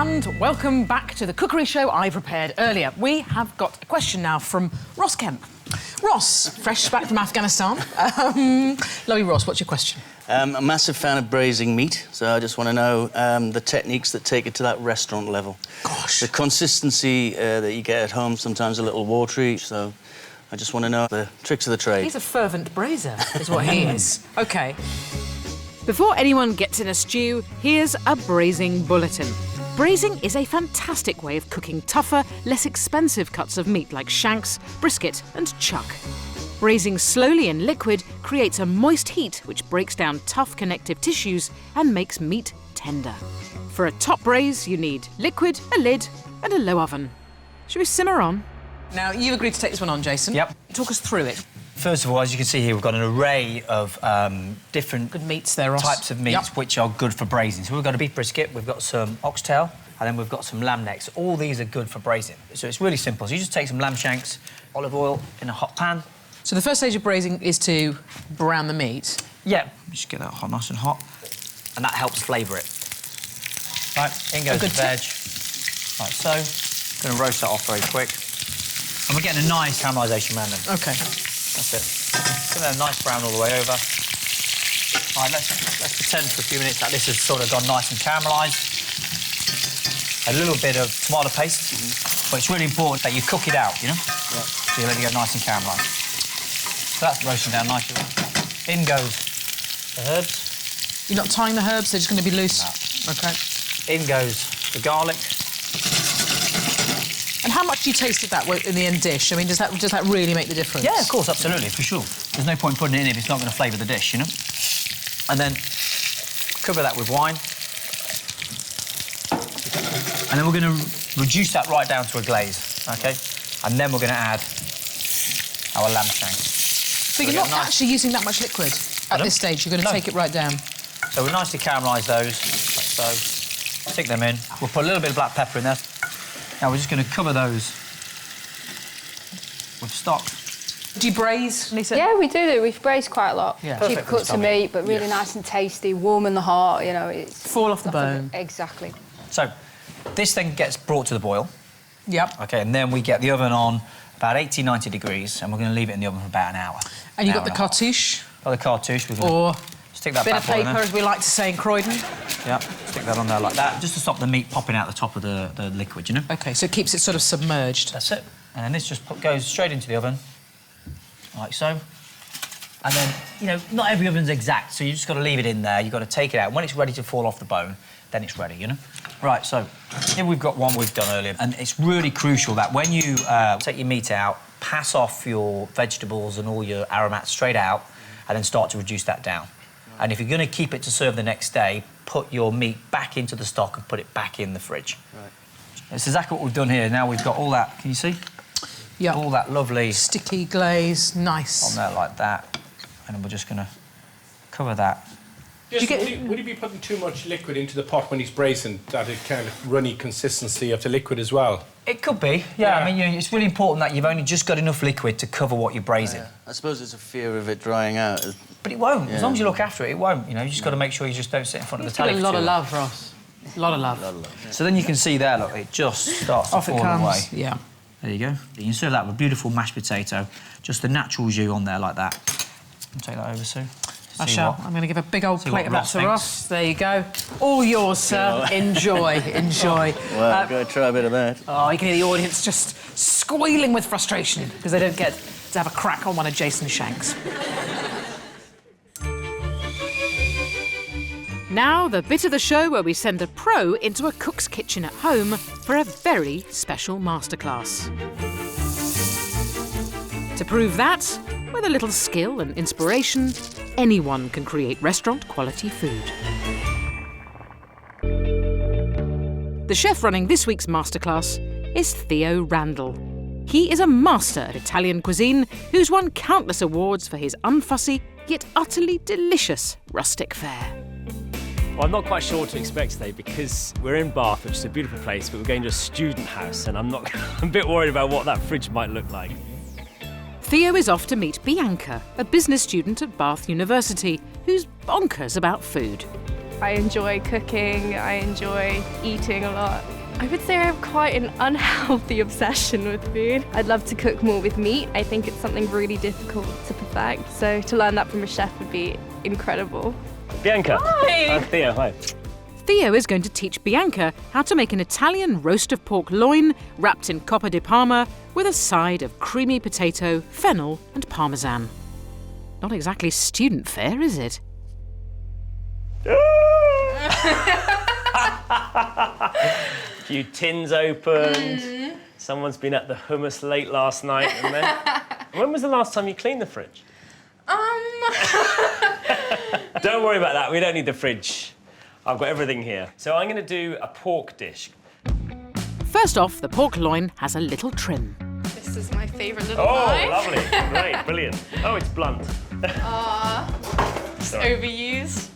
and welcome back to the cookery show I prepared earlier. We have got a question now from Ross Kemp. Ross, fresh back from Afghanistan. Lovely Ross, what's your question? I'm a massive fan of braising meat, so I just want to know the techniques that take it to that restaurant level. Gosh. The consistency that you get at home, sometimes a little watery, so I just want to know the tricks of the trade. He's a fervent braiser, is what he is. OK. Before anyone gets in a stew, here's a braising bulletin. Braising is a fantastic way of cooking tougher, less expensive cuts of meat like shanks, brisket and chuck. Braising slowly in liquid creates a moist heat which breaks down tough connective tissues and makes meat tender. For a top braise, you need liquid, a lid and a low oven. Should we simmer on? Now, you agreed to take this one on, Jason. Yep. Talk us through it. First of all, as you can see here, we've got an array of different Good meats there, Ross. types of meats Yep. which are good for braising. So we've got a beef brisket, we've got some oxtail, and then we've got some lamb necks. All these are good for braising. So it's really simple. So you just take some lamb shanks, olive oil in a hot pan. So the first stage of braising is to brown the meat. Yeah, just get that hot, nice and hot, and that helps flavour it. Right, in goes the veg, like so. Going to roast that off very quick. And we're getting a nice caramelisation around them. OK. That's it. Give it a nice brown all the way over. All right, let's pretend for a few minutes that this has sort of gone nice and caramelised. A little bit of tomato paste, but it's really important that you cook it out, you know? Yeah. So you let it get nice and caramelised. So that's roasting down nicely. In goes the herbs. You're not tying the herbs, they're just going to be loose? No. OK. In goes the garlic. And how much do you taste of that in the end dish? I mean, does that really make the difference? Yeah, of course, absolutely, for sure. There's no point putting it in if it's not going to flavour the dish, you know? And then cover that with wine. And then we're going to reduce that right down to a glaze, OK? And then we're going to add our lamb shanks. So you're not actually using that much liquid at this stage? You're going to take it right down? So we'll nicely caramelise those, like so. Stick them in. We'll put a little bit of black pepper in there. Now we're just going to cover those with stock. Do you braise, Lisa? Yeah, we do. We braise quite a lot. Yeah. Cheap cuts of meat, but really nice and tasty, warm in the heart, you know. It's fall off the bone. Exactly. So this then gets brought to the boil. Yep. OK, and then we get the oven on about 80, 90 degrees, and we're going to leave it in the oven for about an hour. And you've got the cartouche? Got the cartouche. We're Or stick that bit of bad boy in paper, there. as we like to say in Croydon. Yeah, stick that on there like that, just to stop the meat popping out the top of the liquid, you know? OK, so it keeps it sort of submerged. That's it. And then this just goes straight into the oven, like so. And then, you know, not every oven's exact, so you just got to leave it in there. You've got to take it out. When it's ready to fall off the bone, then it's ready, you know? Right, so here we've got one we've done earlier. And it's really crucial that when you take your meat out, pass off your vegetables and all your aromats straight out, and then start to reduce that down. And if you're going to keep it to serve the next day, put your meat back into the stock and put it back in the fridge. Right. That's exactly what we've done here. Now we've got all that, can you see? Yeah. All that lovely... sticky glaze, nice. On there like that. And then we're just going to cover that. Would he be putting too much liquid into the pot when he's braising, that it kind of runny consistency of the liquid as well? It could be, yeah. I mean, you know, it's really important that you've only just got enough liquid to cover what you're braising. Yeah. I suppose it's a fear of it drying out. But it won't. Yeah. As long as you look after it, it won't. You know, you just got to make sure you just don't sit in front of the telly. A lot of love, Ross. A lot of love. Yeah. So then you can see there, look, it just starts to fall away. Yeah. There you go. You can serve that with a beautiful mashed potato, just the natural jus on there like that. And take that over, Sue. I shall. I'm going to give a big old plate of that to thinks. Ross. There you go. All yours, sir. Enjoy, enjoy. Well, I'm going to try a bit of that. Oh, you can hear the audience just squealing with frustration because they don't get to have a crack on one of Jason's shanks. Now, the bit of the show where we send a pro into a cook's kitchen at home for a very special masterclass. To prove that, with a little skill and inspiration, anyone can create restaurant-quality food. The chef running this week's masterclass is Theo Randall. He is a master at Italian cuisine who's won countless awards for his unfussy yet utterly delicious rustic fare. Well, I'm not quite sure what to expect today because we're in Bath, which is a beautiful place, but we're going to a student house and I'm a bit worried about what that fridge might look like. Theo is off to meet Bianca, a business student at Bath University, who's bonkers about food. I enjoy cooking, I enjoy eating a lot. I would say I have quite an unhealthy obsession with food. I'd love to cook more with meat. I think it's something really difficult to perfect, so to learn that from a chef would be incredible. Bianca. Hi. Theo, hi. Theo is going to teach Bianca how to make an Italian roast of pork loin wrapped in coppa di Parma with a side of creamy potato, fennel and parmesan. Not exactly student fare, is it? Few tins opened. Someone's been at the hummus late last night. And then... When was the last time you cleaned the fridge? Don't worry about that. We don't need the fridge. I've got everything here. So I'm going to do a pork dish. First off, the pork loin has a little trim. This is my favourite little Oh, knife. lovely. Great, brilliant. Oh, it's blunt. It's overused.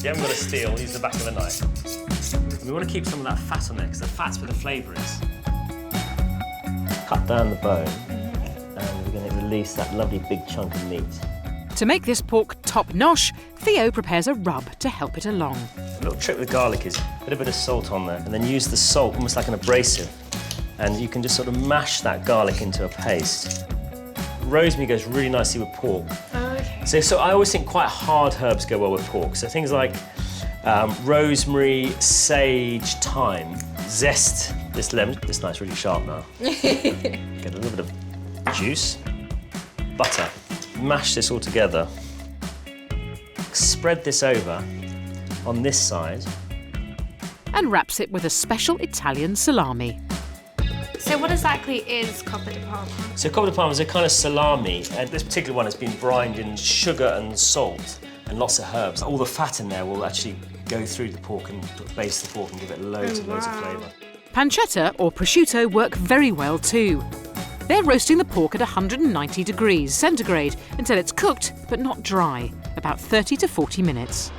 You haven't got a steel, use the back of a knife. We want to keep some of that fat on there, because the fat's where the flavour is. Cut down the bone, and we're going to release that lovely big chunk of meat. To make this pork top-notch, Theo prepares a rub to help it along. A little trick with garlic is put a bit of salt on there, and then use the salt almost like an abrasive. And you can just sort of mash that garlic into a paste. Rosemary goes really nicely with pork. Okay. So I always think quite hard herbs go well with pork. So things like rosemary, sage, thyme, zest this lemon. This knife's really sharp now. Get a little bit of juice, butter. Mash this all together. Spread this over on this side. And wraps it with a special Italian salami. So what exactly is coppa di Parma? So coppa di Parma is a kind of salami, and this particular one has been brined in sugar and salt and lots of herbs. All the fat in there will actually go through the pork and baste the pork and give it loads and loads of flavour. Pancetta or prosciutto work very well too. They're roasting the pork at 190 degrees centigrade until it's cooked but not dry, about 30 to 40 minutes.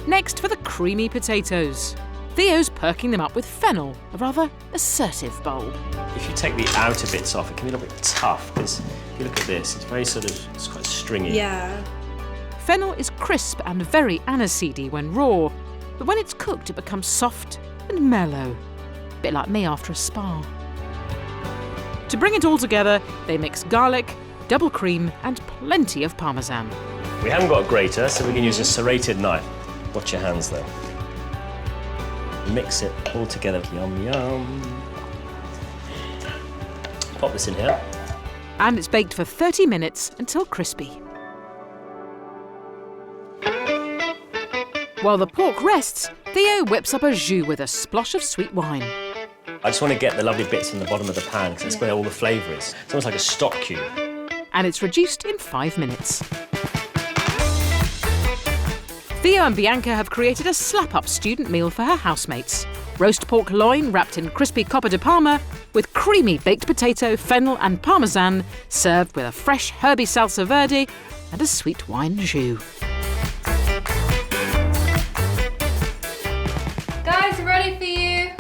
Next for the creamy potatoes. Theo's perking them up with fennel, a rather assertive bulb. If you take the outer bits off, it can be a little bit tough, because if you look at this, it's very it's quite stringy. Yeah. Fennel is crisp and very aniseedy when raw, but when it's cooked it becomes soft and mellow. A bit like me after a spa. To bring it all together, they mix garlic, double cream and plenty of parmesan. We haven't got a grater, so we can use a serrated knife. Watch your hands though. Mix it all together. Yum, yum. Pop this in here. And it's baked for 30 minutes until crispy. While the pork rests, Theo whips up a jus with a splosh of sweet wine. I just want to get the lovely bits in the bottom of the pan, because that's where all the flavour is. It's almost like a stock cube. And it's reduced in 5 minutes. Theo and Bianca have created a slap-up student meal for her housemates. Roast pork loin wrapped in crispy coppa di Parma with creamy baked potato, fennel and parmesan, served with a fresh herby salsa verde and a sweet wine jus. Guys, ready for you?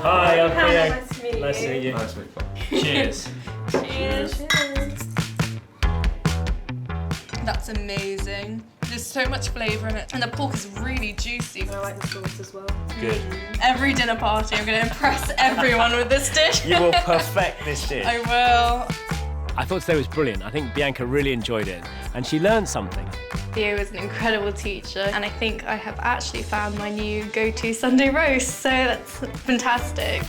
Hi, I'm Theo. Nice to meet you. Nice to meet you. Nice to meet you. Cheers. Cheers. That's amazing. There's so much flavour in it, and the pork is really juicy. I like the sauce as well. Good. Every dinner party, I'm going to impress everyone with this dish. You will perfect this dish. I will. I thought today was brilliant. I think Bianca really enjoyed it, and she learned something. Theo was an incredible teacher, and I think I have actually found my new go-to Sunday roast, so that's fantastic.